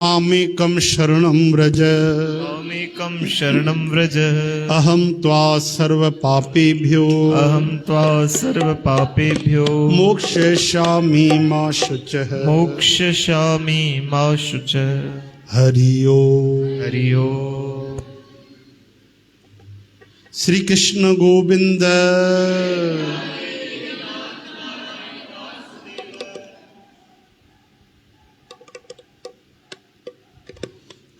मामेकं शरणं व्रज मामेकं शरणं व्रज अहं त्वा सर्वपापेभ्यो सर्वपापेभ्यो मोक्षयिष्यामि मा शुचः मोक्षयिष्यामि मा शुचः। हरि ओम। हरि ओम। श्री कृष्ण गोविंद।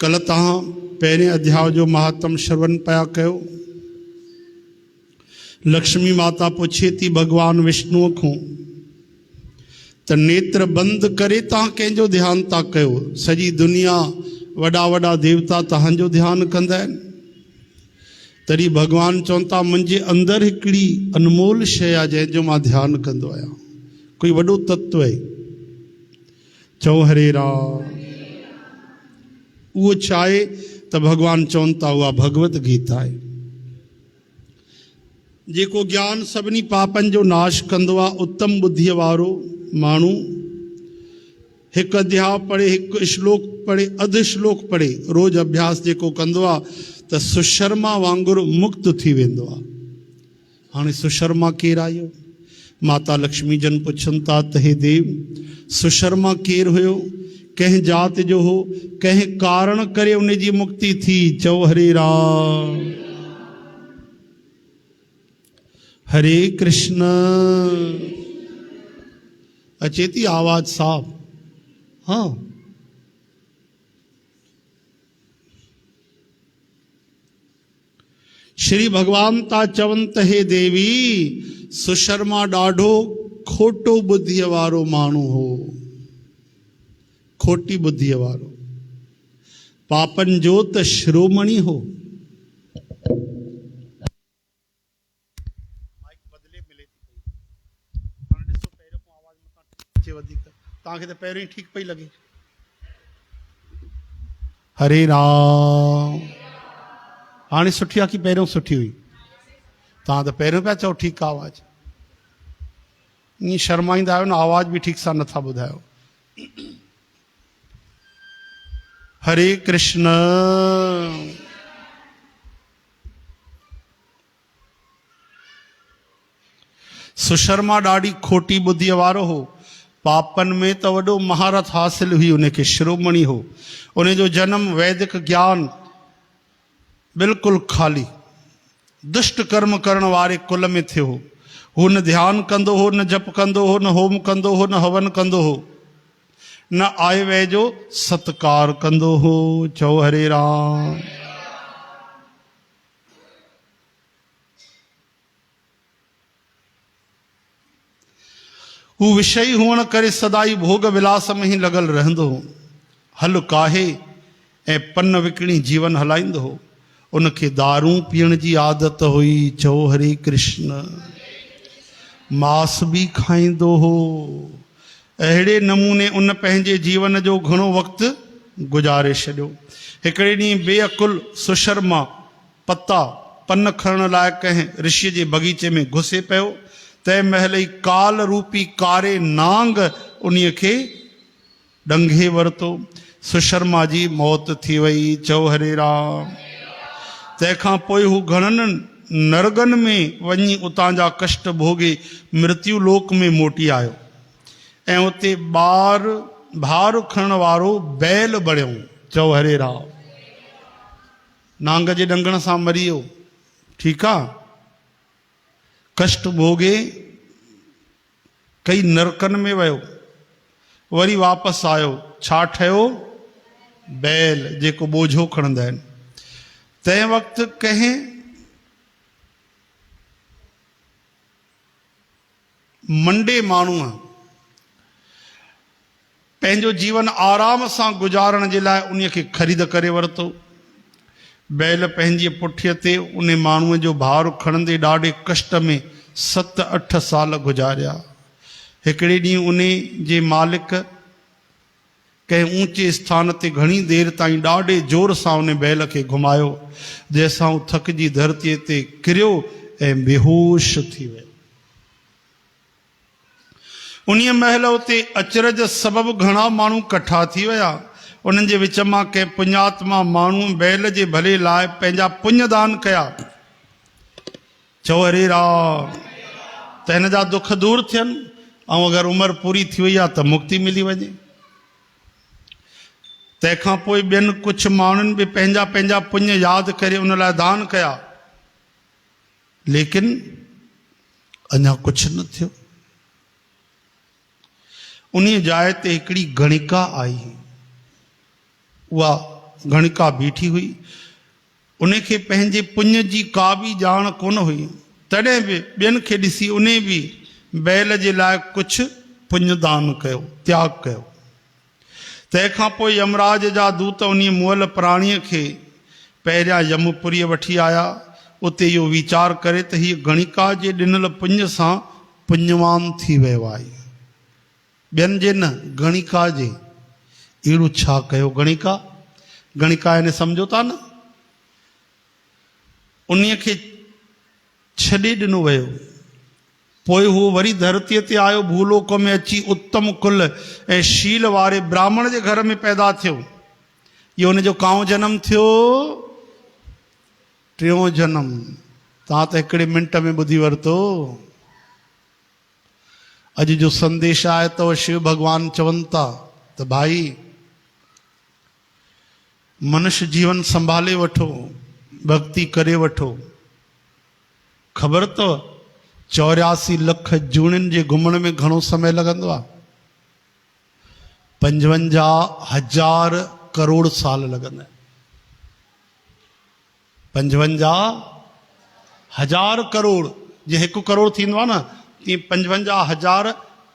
कल तहां पहिरें अध्याय जो महात्म श्रवण पया कयो। लक्ष्मी माता पुछे थी भगवान विष्णु को त नेत्र बंद करे तहां कंहिंजो ध्यान था कयो। सॼी दुनिया वॾा वॾा देवता तहांजो ध्यान कंदा आहिनि। तॾहिं भगवान चवनि था मुंहिंजे अंदरि हिकिड़ी अनमोल शइ आहे जंहिंजो मां ध्यानु कंदो आहियां। कोई वॾो तत्व आहे। चओ हरे राम। उहो छा आहे त भगवान चवनि था उहा भगवत गीता आहे। जेको ज्ञान सभिनी पापनि जो नाश कंदो आहे। उत्तम बुद्धीअ वारो माण्हू हिकु अध्याय पढ़े, हिकु श्लोक पढ़े, अधु श्लोक पढ़े, रोज़ अभ्यास जेको कंदो आहे त सुशर्मा वांगुरु मुक्त थी वेंदो आहे। हाणे सुशर्मा केरु आयो? माता लक्ष्मी जन पुछनि था त हे देव सुशर्मा केरु हुयो? कंहिं जात जो हो? कंहिं कारण करे उन जी मुक्ति थी? चओ हरे राम। हरे कृष्ण। अचे थी आवाज साफ? हाँ। श्री भगवान ता चवनि त हे देवी सुशर्मा ॾाढो खोटो बुद्धीअ वारो माण्हू हो। खोटी बुद्धीअ वारो, पापन जो त शिरोमणि हो। तव्हांखे त पहिरियों ई ठीकु पई लॻे। हरे राम। हाणे सुठी आहे कि पहिरियों सुठी हुई? तव्हां त पहिरियों पिया चओ ठीकु आवाज़। ईअं शर्माईंदा आहियो न, आवाज़ बि ठीकु सां नथा ॿुधायो। हरे कृष्ण। सुशर्मा ॾाढी खोटी बुद्धीअ वारो हो। पापन में त वॾो महारत हासिल हुई, उनखे शिरोमणि हो। उन जो जन्म वैदिक ज्ञान बिल्कुलु खाली दुष्ट कर्म करण वारे कुल में थियो हो। हू न ध्यानु कंदो हो, न जप कंदो हो, न होम कंदो हो, न हवन कंदो हो, न आय व्यय जो सत्कार कंदो हो। चओ हरे राम। हू विषयी हुअण करे सदाई भोग विलास में ही लॻल रहंदो हो। हल काहे ऐं पन विकिणी जीवन हलाईंदो हो। उनखे दारू पीअण जी आदत हुई। चओ हरे कृष्ण। मांस बि खाईंदो हो। अहिड़े नमूने उन पंहिंजे जीवन जो घणो वक़्तु गुज़ारे छॾियो। हिकिड़े ॾींहुं बेअकुल सुशर्मा पन खणण लाइ कंहिं ऋषिअ जे बगीचे में घुसे पियो। तंहिं महिल ई काल रूपी कारे नांग उन्हीअ खे डंघे वरितो। सुशर्मा जी मौत थी वई। चओ हरे राम। तंहिंखां पोइ हू घणनि नरगन में वञी उतां जा कष्ट भोगे मृत्यु लोक में मोटी आयो ऐं उते भार खणण वारो बैल बणियो। चओ हरे राम। नांग जे डंगण सां मरी वियो। ठीकु आहे। कष्ट भोगे कई नरकन में वियो, वरी वापसि आयो। छा ठहियो? बैल, जेको बोझो खणंदा आहिनि। तंहिं वक़्तु कंहिं मंडे माण्हूअ पंहिंजो जीवन आराम सां गुज़ारण जे लाइ उन खे ख़रीद करे वरितो। बैल पंहिंजी पुठीअ ते उन माण्हूअ जो भार खणंदे ॾाढे कष्ट में 7-8 साल गुज़ारिया। हिकिड़े ॾींहुं उन जे मालिक कंहिं ऊचे स्थान ते घणी देरि ताईं ॾाढे जोर सां उन बैल खे घुमायो, जंहिंसां हू थकिजी धरतीअ ते किरियो ऐं बेहोश थी वियो। उन महिल उते अचरज सबबि घणा माण्हू कठा थी विया। उन्हनि जे विच मां कंहिं पुण्यात्मा माण्हू बैल जे भले लाइ पंहिंजा पुण्य दान कया। चओ हरे राम। त हिन जा दुख दूर थियनि ऐं अगरि उमिरि पूरी थी वई आहे त मुक्ति मिली वञे। तंहिंखां पोइ ॿियनि कुझु माण्हुनि बि पंहिंजा पंहिंजा पुण्य यादि करे उन लाइ दान कया, लेकिन अञा कुझु न थियो। उन जाइ ते हिकिड़ी गणिका आई। उहा गणिका बीठी हुई, उनखे पंहिंजे पुण्य जी का बि ॼाण कोन हुई। तॾहिं बि ॿियनि खे ॾिसी उन बि बैल जे लाइ कुझु पुण्य दान कयो, त्याग कयो। तंहिंखां पोइ यमराज जा दूत उन मुअल प्राणीअ खे पहिरियां यमपुरीअ वठी आया। उते इहो वीचार करे त हीअ गणिका जे ॾिनल पुण्य सां पुण्यवान थी वियो आहे, ॿियनि जे न, गणिका जे। अहिड़ो छा कयो गणिका? गणिका यानी सम्झो था न, उन खे छॾे ॾिनो वियो। पोइ हू वरी धरतीअ ते आयो, भूलोक में अची उत्तम कुल ऐं शील वारे ब्राह्मण जे घर में पैदा थियो। इहो हुनजो काओं जनम थियो? टियों जनम। तव्हां त हिकिड़े मिंट में ॿुधी वरितो। अॼु जो संदेश आहे त शिव भॻवान चवनि था त भाई मनुष्य जीवन संभाले वठो, भक्ति करे वठो। ख़बर अथव 84 लख जूणिन जे घुमण में घणो समय लॻंदो आहे? 55,000 करोड़ साल लॻंदा आहिनि। 55,000 करोड़, जे 1 करोड़ थींदो आहे न, तीअं 55,000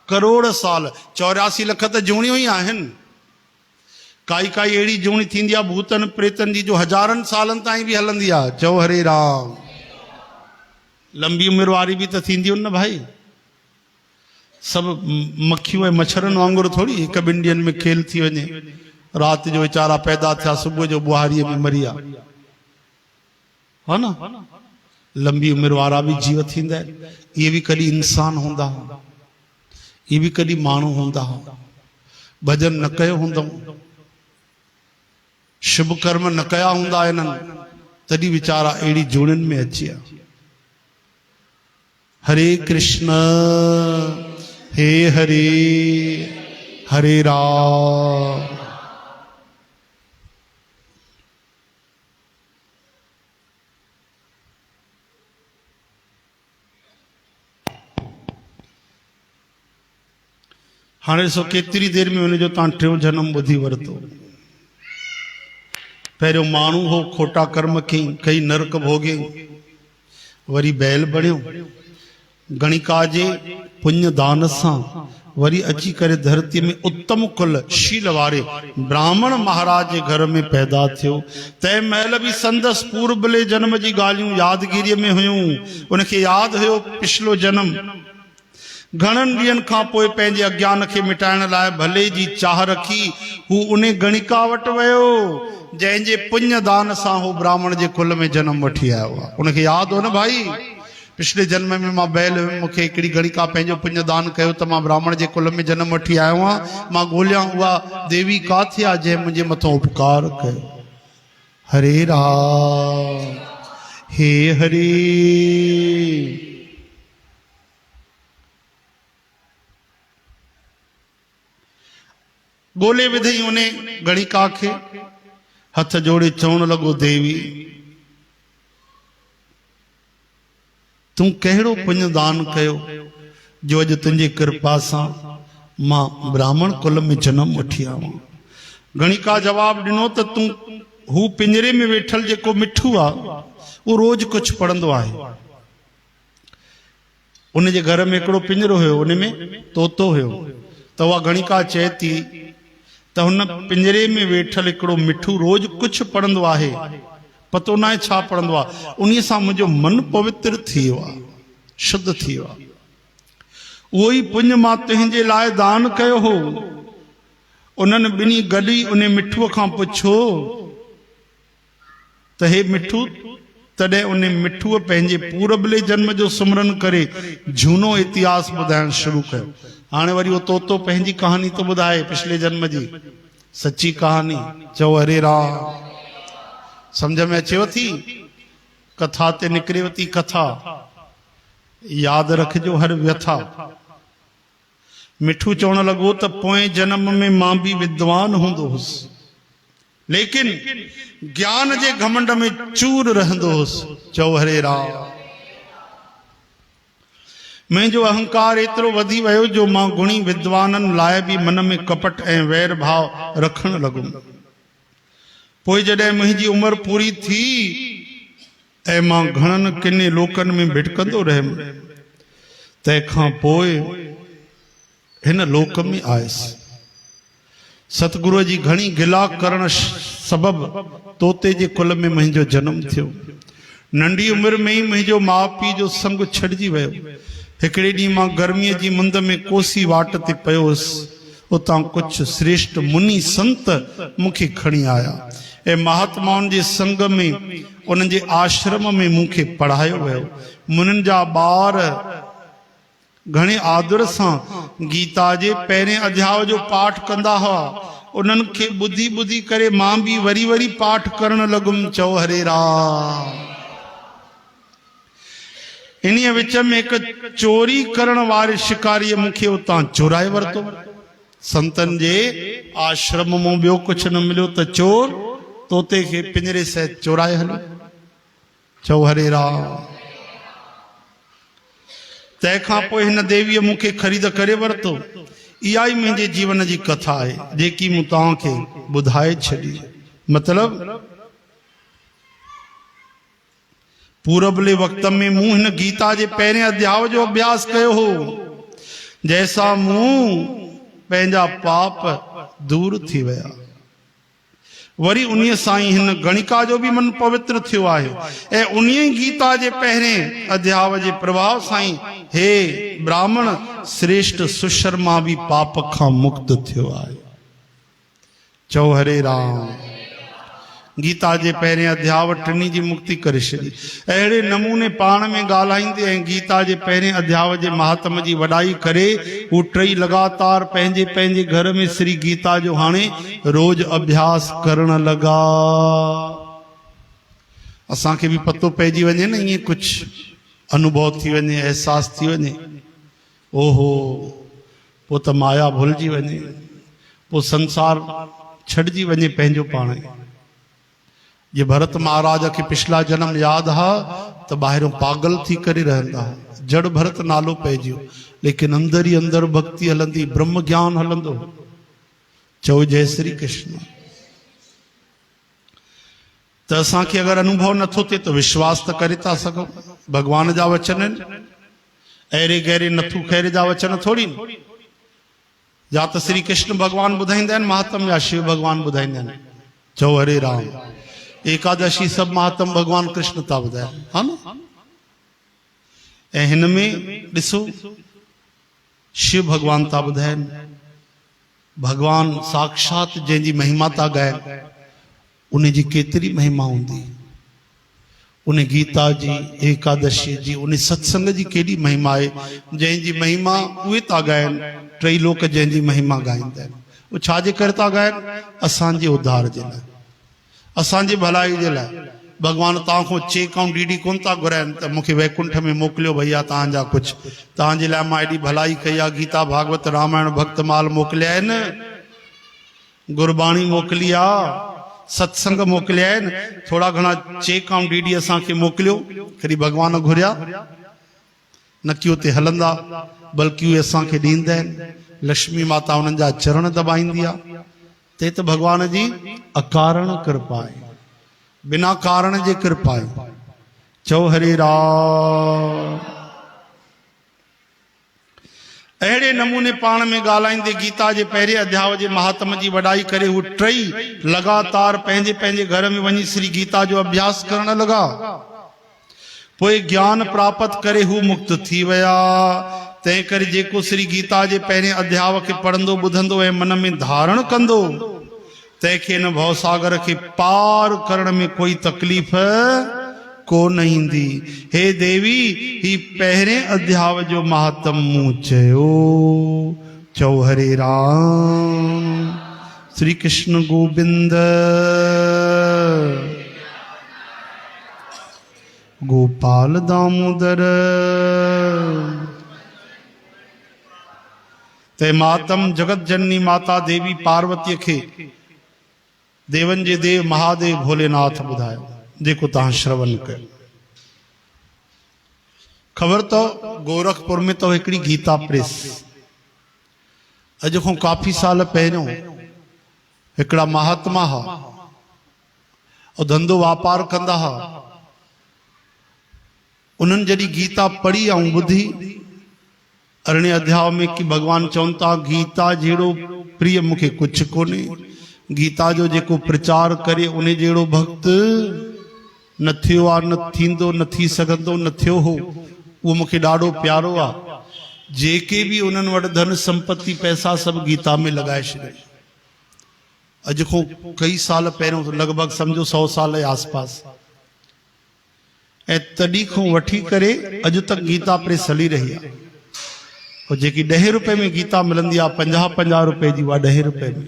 करोड़ साल। 84 लख त जूणियूं ई आहिनि। काई काई अहिड़ी जूणी थींदी आहे भूतनि प्रेतनि जी जो हज़ारनि सालनि ताईं बि हलंदी आहे। चओ हरे राम। लंबी उमिरि वारी बि त थींदियूं न भाई। सभु मक्खियूं ऐं मच्छरनि वांगुरु थोरी हिकु ॿिनि ॾींहंनि में खेल थी वञे। राति जो वीचारा पैदा थिया, सुबुह जो बुहारीअ में मरी विया, हा न। लंबी उमिरि वारा बि जीव थींदा आहिनि। इहे बि कॾहिं इंसान हूंदा हुआ, इहे बि कॾहिं माण्हू हूंदा हुआ। भॼन न कयो हूंदो, शुभ कर्म न कया हूंदा इन्हनि, तॾहिं वीचारा अहिड़ी जूणिन में अची विया। हरे कृष्ण हे हरे, हरे राम। हाणे ॾिसो केतिरी देर में हुनजो तव्हां टियों जनम ॿुधी वरितो। पहिरियों माण्हू हो, खोटा कर्म कई, नरक भोगे, वरी बैल बणियो। गणिका जे पुण्य दान सां वरी अची करे धरती में उत्तम कुल शील वारे ब्राह्मण महाराज जे घर में पैदा थियो। तंहिं महिल बि संदसि पूर्वले जन्म जी ॻाल्हियूं यादगिरीअ में हुयूं। उनखे यादि हुयो पिछलो जन्म। घणनि ॾींहंनि खां पोइ पंहिंजे अज्ञान खे मिटाइण लाइ भले जी चाह रखी हू उन गणिका वटि वियो, जंहिंजे पुण्य दान सां हू ब्राह्मण जे कुल में जन्म वठी आयो आहे। उनखे यादि हो न भाई, पिछले जन्म में मां बैल हुयुमि, मूंखे हिकिड़ी गणिका पंहिंजो पुण्य दान कयो त मां ब्राह्मण जे कुल में जन्म वठी आयो आहियां। मां ॻोल्हियां उहा देवी काथे आहे जंहिं मुंहिंजे मथां उपकार कयो। हरे राम, हे हरे। ॻोल्हे विधई उन गणिका खे, हथ जोड़े चवण लॻो, देवी तूं कहिड़ो पुण्य दान कयो जो अॼु तुंहिंजी कृपा सां मां ब्राह्मण कुल में जन्म वठी आयो। गणिका जवाब ॾिनो त तूं हू पिंजरे में वेठल जेको मिठू आहे उहो रोज कुझु पढ़ंदो आहे। उन जे घर में हिकिड़ो पिंजरो हुयो, उन में तोतो हुयो। त उहा गणिका चए थी त हुन पिंजरे में वेठल हिकिड़ो मिठू रोज कुझु पढ़ंदो आहे, पतो न आहे छा पढ़ंदो आहे। उन सां मुंहिंजो मन पवित्र थी वियो आहे, शुद्ध थी वियो आहे। उहो ई पुण्य मां तुंहिंजे लाइ दान कयो हो। उन्हनि ॿिन्ही गॾी उन मिठूअ खां पुछो त हे मिठू, तॾहिं उन मिठूअ पंहिंजे पूरबले जन्म जो सुमरन करे झूनो इतिहास ॿुधाइण शुरू कयो। हाणे वरी उहो तोतो पंहिंजी कहानी थो ॿुधाए पिछले जन्म जी। सच्ची कहानी। चओ हरे राम। समझ में अचेव थी? कथा ते निकिरेव थी कथा। याद रखजो हर व्यथा। मिठू चवण लॻो त पोएं जन्म में मां भी विद्वान हूंदो हुउसि, लेकिन ज्ञान जे घमंड में चूर रहंदो हुउसि। चओ हरे राम। मुंहिंजो अहंकार एतिरो वधी वियो जो मां गुणी विद्वाननि लाइ बि मन में कपट ऐं वैर भाव रखण लॻुमि। पोइ जॾहिं मुंहिंजी उमिरि पूरी थी ऐं मां घणनि किने लोकनि में भिटकंदो रहियुमि, तंहिंखां पोइ हिन लोक में आयुसि। सतगुरुअ जी घणी गिला करण सबबि तोते जे कुल में मुंहिंजो जनमु थियो। नंढी उमिरि में ई मुंहिंजो माउ पीउ जो संग छॾिजी वियो। हिकिड़े ॾींहुं मां गर्मीअ जी मुंद में कोसी वाट ते पियो हुउसि। उतां कुझु श्रेष्ठ मुनि संत मूंखे खणी आया ऐं महात्माउनि जे संग में उन्हनि जे आश्रम में मूंखे पढ़ायो वियो। मुनिनि जा ॿार घणे आदर सां गीता जे पहिरें अध्याय जो पाठ कंदा हुआ। उन्हनि खे ॿुधी ॿुधी करे मां बि वरी वरी पाठ करण लॻुमि। चओ हरे राम। इन्हीअ विच में हिकु चोरी करण वारे शिकारीअ मूंखे उतां चुराए वरितो। संतनि जे आश्रम मां ॿियो कुझु न मिलियो त चोर तोते खे पिंजरे से चुराए हलियो। चओ हरे राम। तंहिंखां पोइ हिन देवीअ मूंखे ख़रीद करे वरितो। इहा ई मुंहिंजे जीवन जी कथा आहे जेकी मूं तव्हांखे ॿुधाए छॾी। मतिलबु पूरबले वक़्त में मूं हिन गीता जे पहिरें अध्याय जो अभ्यास कयो हो, जंहिंसां मूं पंहिंजा पाप दूर थी विया। वरी उन्हीअ सां ई हिन गणिका जो भी मन पवित्र थियो आहे ऐं उन्हीअ गीता जे पहिरें अध्याय जे प्रभाव सां ई हे ब्राह्मण श्रेष्ठ सुशर्मा भी पाप खां मुक्त थियो आहे। चओ हरे राम। गीता जे पहिरें अध्याय टिनी जी मुक्ति करे छॾी। अहिड़े नमूने पाण में ॻाल्हाईंदे ऐं गीता जे पहिरें अध्याय जे महात्म जी वॾाई करे हू टई लगातार पंहिंजे पंहिंजे घर में श्री गीता जो हाणे रोज अभ्यास करण लॻा। असांखे भी पतो पइजी वञे न, ईअं कुझु अनुभव थी वञे, एहसास थी वञे, ओहो पोइ त माया भुलिजी वञे, पोइ संसार छॾिजी वञे पंहिंजो पाण। ये भरत महाराज के पिछला जन्म याद हा तो बाहरों पागल थी करे रहंदा, जड़ भरत नालो पइजियो, लेकिन अंदर ही अंदर भक्ति हलंदी, ब्रह्म ज्ञान हलंदो। चओ जय श्री कृष्ण। त असांखे अगर अनुभव नथो थिए तो विश्वास तो करे था सघूं। भगवान जा वचन आहिनि, अहिड़े गहरे नथू खैर जा वचन थोड़ी न। या तो श्री कृष्ण भगवान ॿुधाईंदा आहिनि महात्म, या शिव भगवान ॿुधाईंदा आहिनि। चओ हरे राम। एकादशी सब महात्म भगवान कृष्ण था ॿुधाइनि, हा न। ऐं हिन में ॾिसो शिव भगवान था ॿुधाइनि, भगवान साक्षात जंहिंजी महिमा था ॻाइनि, उन जी केतिरी महिमा हूंदी। उन गीता जी, एकादशी जी, उन सत्संग जी केॾी महिमा आहे। जंहिंजी महिमा उहे था ॻाइनि, टई लोक जंहिंजी महिमा ॻाईंदा आहिनि। उहे छाजे करे था ॻाइनि? असांजे उद्धार जे लाइ, असांजी भलाई जे लाइ। भगवान तव्हांखो चेक ऐं डीडी कोन था घुराइनि त मूंखे वैकुंठ में मोकिलियो भैया, तव्हांजा कुझु तव्हांजे लाइ मां एॾी भलाई कई आहे, गीता भागवत रामायण भक्तमाल मोकिलिया आहिनि, गुरबाणी मोकिली आहे, सत्संग मोकिलिया आहिनि, थोड़ा घणा चेक ऐं डीडी असांखे मोकिलियो। कॾहिं भगवान घुरिया न कि उते हलंदा, बल्कि उहे असांखे ॾींदा आहिनि। लक्ष्मी माता उन्हनि जा चरण दॿाईंदी आहे। ते त भगवान जी अकारण कृपा आहे, बिना कारण जे कृपा आहे। चओ हरे राम। अहिड़े नमूने पाण में ॻाल्हाईंदे गीता जे पहिरें अध्याय जे महात्म जी वॾाई करे हू टई लगातार पंहिंजे पंहिंजे घर में वञी श्री गीता जो अभ्यास करण लॻा। पोइ ज्ञान प्राप्त करे हू मुक्त थी विया। तंहिं करे जेको श्री गीता जे पहिरें अध्याय खे पढ़ंदो ॿुधंदो ऐं मन में धारण कंदो, तंहिंखे न भवसागर के पार करण में कोई तकलीफ़ कोन ईंदी। हे देवी, ही पहिरें अध्याय जो महात्म मूं चयो। चओ हरे राम। श्री कृष्ण गोविंद गोपाल दामोदर ते मातम जगत जननी माता देवी पार्वती खे देवन जे देव महादेव भोलेनाथ बुधायो। देखो तहां श्रवण कर। खबर तो गोरखपुर में तो हिकड़ी गीता प्रेस अज खां काफ़ी साल पहिरियों हिकड़ा महात्मा हा और धंधो वापार कंदा हा। उन्हनि जॾहिं गीता पढ़ी ऐं ॿुधी 18 अध्याय में कि भगवान चवनि था गीता जहिड़ो प्रिय मूंखे कुझु कोन्हे, गीता जो जेको प्रचार करे उन जहिड़ो भक्त न थियो आहे, न थींदो, न थी सघंदो, न थियो हो। उहो मूंखे ॾाढो प्यारो आहे। जेके बि उन्हनि वटि धन संपत्ति पैसा सभु गीता में लॻाए छॾियो। अॼु खां कई साल पहिरियों लॻभॻि सम्झो 100 साल जे आसपास। ऐं तॾहिं खां वठी करे अॼु तक गीता प्रेस हली रही आहे। और जेकी 10 रुपए में गीता मिलंदी आहे 50-50 रुपए जी, उहा 10 रुपए में,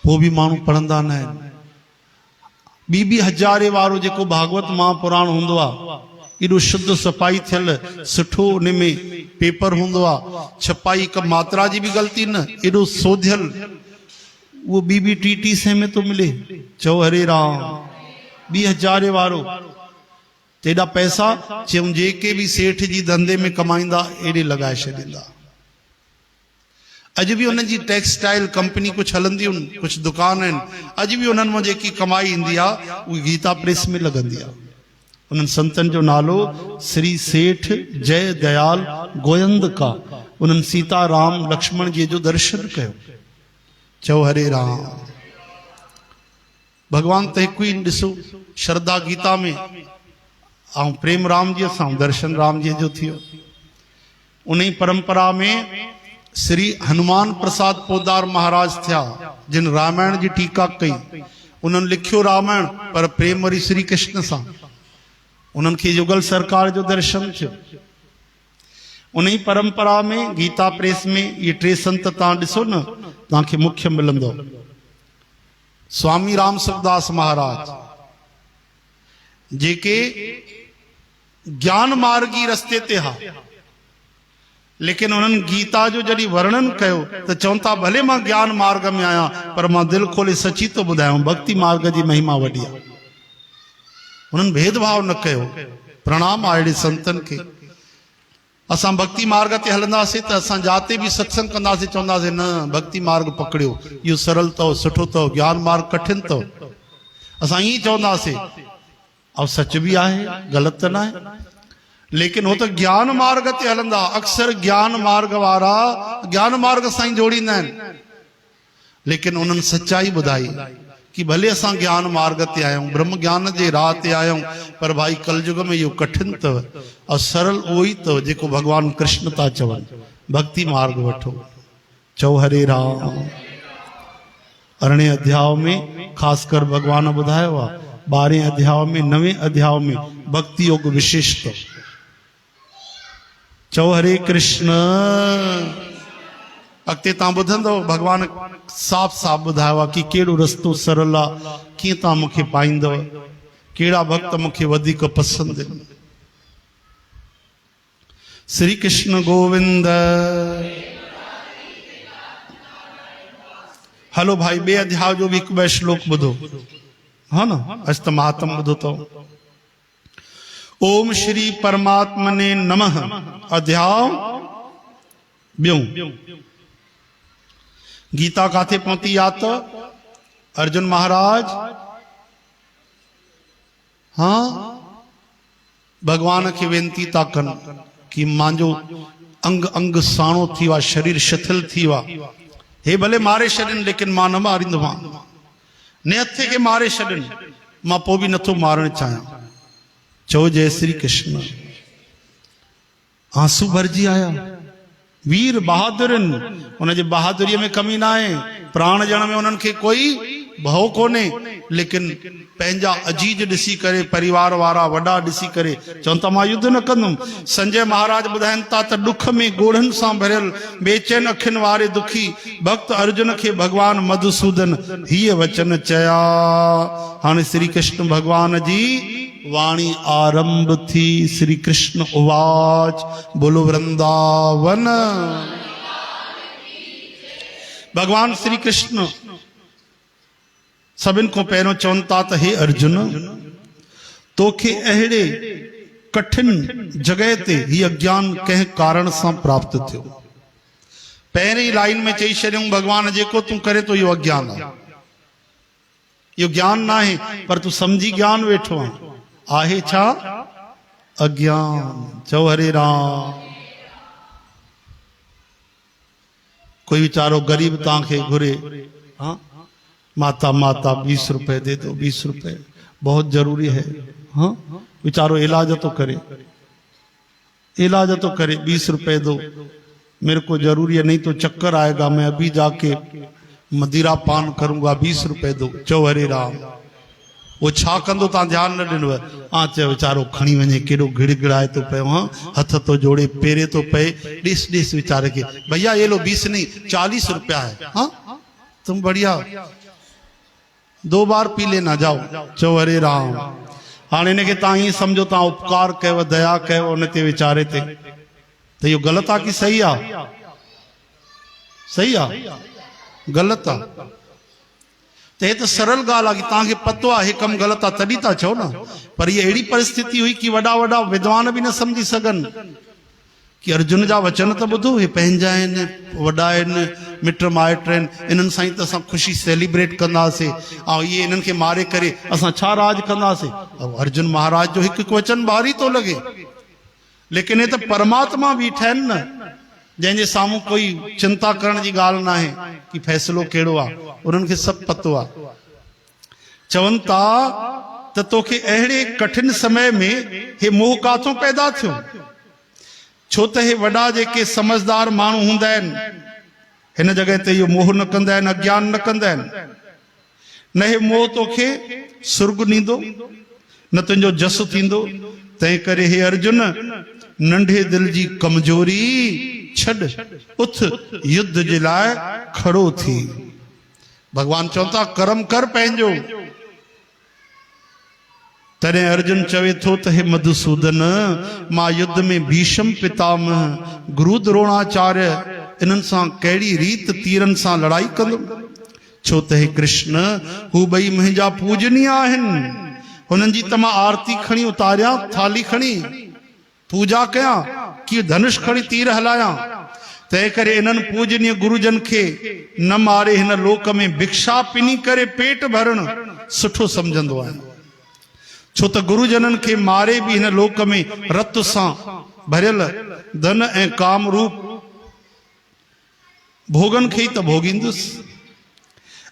पोइ बि माण्हू पढ़ंदा न आहिनि। ॿी हज़ारे वारो जेको भागवत महापुराण हूंदो आहे, एॾो शुद्ध सफ़ाई थियल सुठो उन में पेपर हूंदो आहे, छपाई हिकु मात्रा जी बि ग़लती न, एॾो सोधियल, उहो ॿी 30 सै में थो मिले। चओ हरे राम। 2 हज़ारे वारो तेॾा पैसा चऊं जेके बि सेठ जी धंधे में कमाईंदा एॾे लॻाए छॾींदा। अॼु बि उन्हनि जी टेक्सटाइल कंपनी कुझु हलंदियूं आहिनि, कुझु दुकान आहिनि, अॼु बि उन्हनि मां जेकी कमाई ईंदी आहे उहा गीता प्रेस में लॻंदी आहे। उन्हनि संतनि जो नालो श्री सेठ जय दयाल गोयंद का। उन्हनि सीता राम लक्ष्मण जी जो दर्शन कयो। चओ हरे राम। भगवान त हिकु ई ॾिसो, श्रद्धा गीता में ऐं प्रेम राम जी सां दर्शन राम जी जो थियो। उन ई परंपरा में श्री हनुमान प्रसाद पोदार महाराज थिया, जिन रामायण जी टीका कई। उन्हनि लिखियो रामायण पर प्रेम वरी श्री कृष्ण सां। उन्हनि खे युगल सरकार जो दर्शन थियो। उन ई परंपरा में गीता प्रेस में ये 3 संत तव्हां ॾिसो न, तव्हांखे मुख्य मिलंदो। स्वामी राम सुखदास महाराज जेके ज्ञान मार्गी रस्ते ते हा, लेकिन उन्हनि गीता जो जॾहिं वर्णन कयो त चवनि था भले मां ज्ञान मार्ग में आहियां पर मां दिलि खोले सची थो ॿुधायां भक्ति मार्ग जी महिमा वॾी आहे। उन्हनि भेदभाव न कयो। प्रणाम आहे अहिड़े संतनि खे। असां भक्ति मार्ग ते हलंदासीं त असां जाते बि सत्संग कंदासीं चवंदासीं न भक्ति मार्ग पकड़ियो, इहो सरल अथव, सुठो अथव, ज्ञान मार्ग कठिन अथव। असां ईअं चवंदासीं, ऐं सच बि आहे, ग़लति त न आहे। लेकिन वो तो ज्ञान मार्ग ते हलंदा। अक्सर ज्ञान मार्ग वारा ज्ञान मार्ग सां ई जोड़ींदा आहिनि, लेकिन उन्हनि सच्चाई ॿुधाई कि भले असां ज्ञान मार्ग ते आहियूं, ब्रह्म ज्ञान जे राह ते आहियूं, पर भाई कलयुग में इहो कठिन अथव और सरल उहो ई अथव जेको भगवान कृष्ण था चवनि, भक्ति मार्ग वठो। चओ हरे राम। 18 अध्याय में ख़ासकर भगवान ॿुधायो आहे। 12 अध्याय में 9 अध्याय में भक्ति योग विशेष अथव। चओ हरे कृष्ण। अॻिते तव्हां ॿुधंदव भगवान साफ़ साफ़ ॿुधायो आहे कि कहिड़ो रस्तो सरल आहे, कीअं तव्हां मूंखे पाईंदव, कहिड़ा भक्त मूंखे वधीक पसंदि आहिनि। श्री कृष्ण गोविंद। हलो भाई 2 अध्याय जो भी 1 श्लोक ॿुधो, हा न, अस्त महात्म ॿुधो अथव। ओम श्री परमात्मने नमः। अध्याय 2। गीता काथे पहुती याद तो अर्जुन महाराज, हाँ, भगवान के वेनती था कन कि मांजो अंग अंग साणो थी वा, शरीर शिथिल थी वा। हे भले मारे छॾनि लेकिन मां न मारींदोमां, ने हथे के मारे छॾनि मां पोइ बि नथो मारण चाहियां। चओ जय श्री कृष्ण। आंसू भरजी आया। वीर बहादुरन, उनजे बहादुरी में कमी ना है, प्राण ॾियण में उन्हनि खे कोई भव कोने, लेकिन पंहिंजा अजीज ॾिसी करे, परिवार वारा वॾा ॾिसी करे चवनि था मां युद्ध न कंदुमि। संजय महाराज ॿुधाइनि था त ॾुख में ॻोढ़नि सां भरियल बेचैन अखियुनि वारे दुखी भक्त अर्जुन खे भगवान मधुसूदन हीअ वचन चया। हाणे श्री कृष्ण भगवान जी वाणी आरंभ थी। श्री कृष्ण उवाच बोलो वृंदावन। भगवान श्री कृष्ण सभिनि को पहिरियों चवनि था त हे अर्जुन, तोखे अहिड़े कठिन जगह ते हीअ अज्ञान कंहिं कारण सां प्राप्त थियो। पहिरीं लाइन में चई छॾियऊं भगवान जेको तूं करे तो इहो अज्ञान आहे। इहो ज्ञान न आहे, पर तूं समझी ज्ञान वेठो आहे छा? अज्ञान। चओ हरे राम। कोई वीचारो गरीब तव्हांखे घुरे, हाँ माता माता 20 रुपए दे दो, 20 रुपए बहुत जरूरी है। हाँ बेचारो इलाज तो करे, इलाज तो करे, 20 रुपए दो, मेरे को जरूरी है, नहीं तो चक्कर आएगा, मैं अभी जाके मदिरा पान करूंगा, 20 रुपए दो। चो हरे राम। वो छा कंदो तव्हां ध्यान न ॾिनो? हाँ चयो वीचारो खणी वञे, केॾो गिड़गिड़ाए तो पियो, हाँ हथ तो जोड़े, पेरे तो पए, ॾिस ॾिस वीचारे के, भैया ये लो 20 नहीं 40 रुपया है। हाँ तुम बढ़िया 2 बार पी लेना, जाओ। चो हरे राम। हाँ इनके तव्हां ईअं सम्झो तव्हां उपकार कयो, दया कयो उन ते वीचारे ते, त इहो ग़लति आहे कि सही आहे? सही आहे? ग़लति आहे। त हे त सरल ॻाल्हि आहे कि तव्हांखे पतो आहे हे कमु ग़लति आहे तॾहिं था चओ न। पर इहा अहिड़ी परिस्थिति हुई कि वॾा वॾा विद्वान बि न सम्झी सघनि कि अर्जुन जा वचन त ॿुधो, हे पंहिंजा आहिनि, वॾा आहिनि, मिट माइट आहिनि, इन्हनि सां ई त असां ख़ुशी सेलिब्रेट कंदासीं, ऐं इहे इन्हनि खे मारे करे असां छा राज कंदासीं। अर्जुन महाराज जो हिकु हिकु वचन भारी थो लॻे, लेकिन हे त परमात्मा बीठा आहिनि न, जंहिंजे साम्हूं कोई चिंता करण जी ॻाल्हि न आहे कि फ़ैसिलो कहिड़ो आहे, उन्हनि खे सभु पतो आहे। चवनि था त तोखे अहिड़े कठिन समय में हे मोह काथों पैदा थियो? छो त हे वॾा जेके समझदार माण्हू हूंदा आहिनि हिन जॻह ते इहो मोह न कंदा आहिनि, अज्ञान न कंदा आहिनि। न हे मोह तोखे सुर्ग ॾींदो, न तुंहिंजो जस थींदो। तंहिं करे हे अर्जुन, नंढे दिल जी कमजोरी छॾ, उथ युद्ध जे लाइ खड़ो थी। भगवान चवनि था कर्म कर पंहिंजो। तॾहिं अर्जुन चवे थो त हे मधुसूदन, मां युद्ध में भीष्म पितामह, गुरु द्रोणाचार्य इन्हनि सां कहिड़ी रीत तीरनि सां लड़ाई कंदुमि? छो त हे कृष्ण, हू ॿई मुंहिंजा पूजनीय आहिनि, हुननि जी त मां आरती खणी उतारियां, थाली खणी पूजा कयां कि धनुष खणी तीर हलायां। तंहिं करे इन्हनि पूजनीय गुरुजन खे न मारे हिन लोक में भिक्षा पिनी करे पेट भरण सुठो समझंदो आहियां। छो त गुरुजननि खे मारे भी हिन लोक में रत सां भरियल धन ऐं काम रूप भोगन खे ई त भोगींदुसि।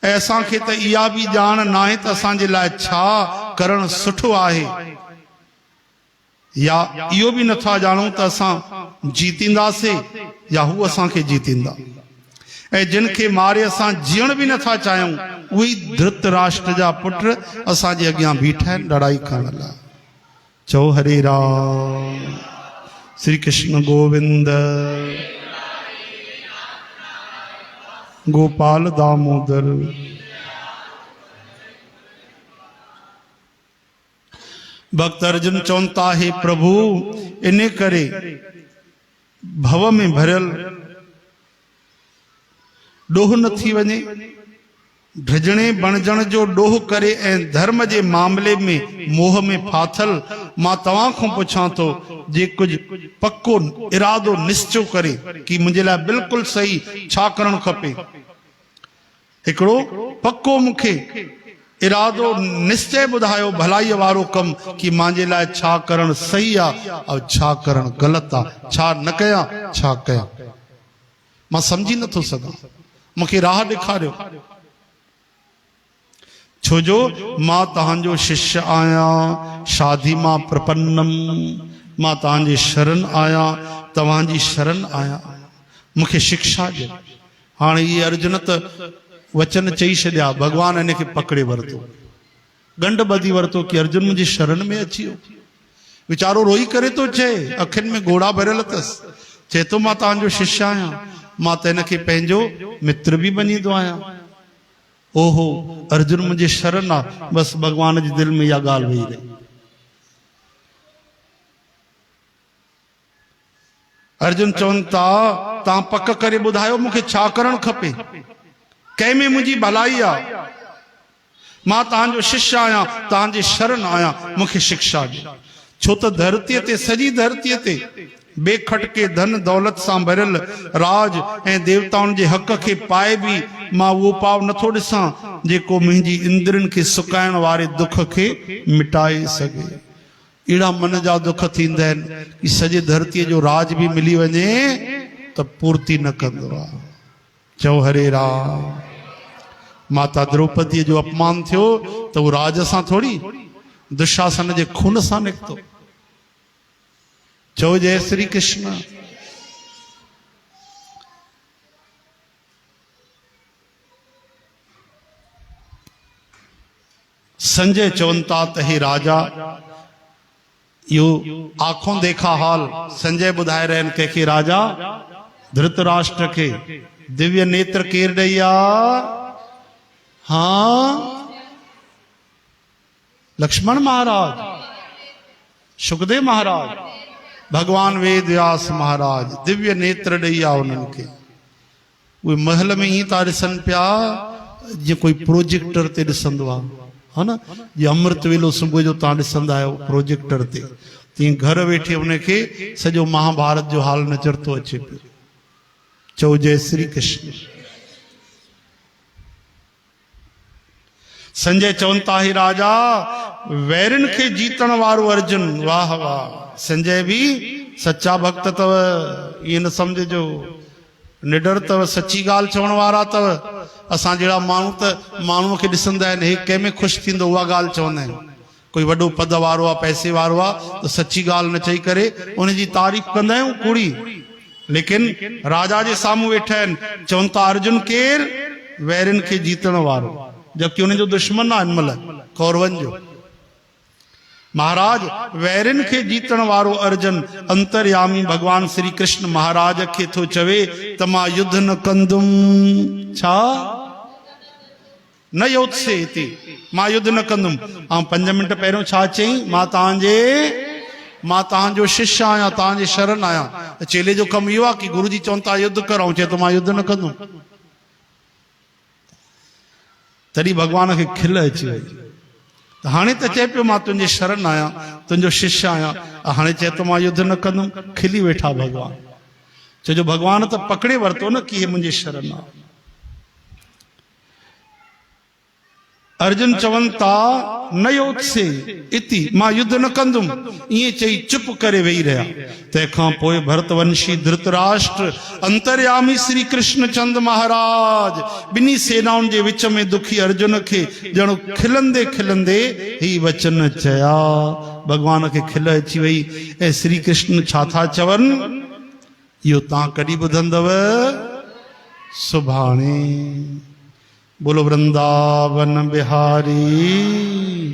ऐं असांखे त इहा बि ॼाण न आहे त असांजे लाइ छा करणु सुठो आहे, या इहो बि नथा ॼाणूं त असां जीतींदासीं या हू असांखे जीतींदा। ऐं जिन खे मारे असां जीअण बि नथा चाहियूं, उहे धृतराष्ट्र जा पुट असांजे अॻियां बीठा आहिनि लड़ाई करण लाइ। चओ हरे राम। श्री कृष्ण गोविंद, गोपाल दामोदर। भक्त अर्जुन चवनि था हे प्रभु, इन करे भव में भरियल डोह न थी वञे, ढिजणे बणजण जो डोह करे ऐं धर्म जे मामले में मोह में फाथल मां तव्हां खां पुछां थो, जे कुछ पक्को इरादो निश्चय करे कि मुंहिंजे लाइ बिल्कुलु सही छा करणु खपे। हिकिड़ो पक्को मूंखे इरादो निश्चय ॿुधायो भलाई वारो कम कि मुंहिंजे लाइ छा करणु सही आहे और छा करणु ग़लति आहे, छा न कयां छा कयां। मां समझी नथो सघां, मूंखे राह ॾेखारियो। छोजो मां तव्हांजो शिष्य आहियां, शादी मां प्रपन्नम, मां तव्हांजे शरण आहियां, तव्हांजी शरण आहियां, मूंखे शिक्षा ॾियो। हाणे ये अर्जुन त वचन चई छॾिया, भगवान इन खे पकड़े वरितो, गंढ ॿधी वरितो कि अर्जुन मुंहिंजी शरण में अची वियो। वीचारो रोई करे थो चए, अखियुनि में ॻोढ़ा भरियल अथसि, चए थो मां तव्हांजो शिष्य आहियां, मां त हिन खे पंहिंजो मित्र बि मञींदो आहियां। ओहो अर्जुन मुंहिंजी शरण आहे। बसि भगवान जी दिलि में इहा ॻाल्हि वेही रही। अर्जुन चवनि था तव्हां पक करे ॿुधायो मूंखे छा करणु खपे, कंहिं में मुंहिंजी भलाई आहे, मां तव्हांजो शिष्य आहियां, तव्हांजी शरण आहियां, मूंखे शिक्षा ॾियो। छो त धरतीअ ते, सॼी धरतीअ ते बेखटके धन दौलत सां भरियल राज ऐं देवताउनि जे हक़ खे पाए बि मां उहो पाव नथो ॾिसां जेको मुंहिंजी इंद्रियुनि खे सुकाइण वारे दुख खे मिटाए सघे। अहिड़ा मन जा दुख थींदा आहिनि कि सॼे धरतीअ जो राज बि मिली वञे त पूर्ति न कंदो आहे। चओ हरे राम। माता द्रौपदीअ जो अपमान थियो त उहो राज सां थोड़ी, दुशासन जे खून सां निकितो। चओ जय श्री कृष्ण। संजय चवनि था त हे राजा, यो आंखों देखा हाल संजय ॿुधाए रहिया आहिनि कंहिंखे, राजा धृतराष्ट्र खे। दिव्य नेत्र केर ॾई आहे? हाँ, लक्ष्मण महाराज, सुखदेव महाराज, भगवान वेद व्यास महाराज दिव्य नेत्र ॾई आहे उन्हनि खे। उहे महल में ई था ॾिसनि पिया जीअं कोई प्रोजेक्टर ते ॾिसंदो आहे, हा न, जीअं अमृत वेलो सुबुह जो तव्हां ॾिसंदा आहियो प्रोजेक्टर ते, तीअं घर वेठे उनखे सॼो महाभारत जो हाल नज़र थो अचे पियो। चओ जय श्री कृष्ण। संजय चवनि था हे राजा, वैरन खे जीतण वारो अर्जुन, वाह वाह। संजय भी सच्चा भक्त अथव, ये न समझो निडर अथव, सच्ची ॻाल्हि चवण वारा अथव। असां जहिड़ा माण्हू त माण्हूअ खे ॾिसंदा आहिनि, हे कंहिं में ख़ुशि थींदो उहा ॻाल्हि चवंदा आहिनि। कोई वॾो पद वारो आहे, पैसे वारो आहे, त सच्ची ॻाल्हि न चई करे उनजी तारीफ़ कंदा आहियूं कूड़ी। लेकिन राजा जे साम्हूं वेठा आहिनि, चवनि था अर्जुन केरु? वैरन खे जीतण वारो, जबकि उन जो दुश्मन आहे हिनमहिल कौरवनि जो। महाराज वैरन खे जीतण वारो अर्जुन अंतर्यामी भगवान श्री कृष्ण महाराज खे थो चवे त मां युद्ध न कंदुमि। छा? न योत्से इति, मां युद्ध न कंदुमि। ऐं 5 मिंट पहिरियों छा चई? मां तव्हांजो शिष्य आहियां, तव्हांजे शरण आहियां। चेले जो कमु इहो आहे कि गुरु जी चवनि था युद्ध कर, चए थो मां युद्ध न कंदुमि। तॾहिं भगवान खे खिल अची वई। हाणे त चए पियो मां तुंहिंजे शरण आहियां, तुंहिंजो शिष्य आहियां, हाणे चए थो मां युद्ध न कंदुमि। खिली वेठा भगवान। छो जो भगवान त पकड़े वरितो न कि हे मुंहिंजी शरण आहे। अर्जुन चवनि था न योत्से इति, मां युद्ध न कंदुमि। ईअं चई चुप करे वेही रहिया। तंहिंखां पोइ भरतवंशी धृतराष्ट्र अंतर्यामी श्री कृष्ण चंद महाराज ॿिन्ही सेनाउनि जे विच में दुखी अर्जुन खे ॼणो खिलंदे खिलंदे ही वचन चया। भगवान खे खिल अची वई। ऐं श्री कृष्ण छा था चवनि इहो तव्हां कॾहिं ॿुधंदव? सुभाणे। बोलो वृंदावन बिहारी।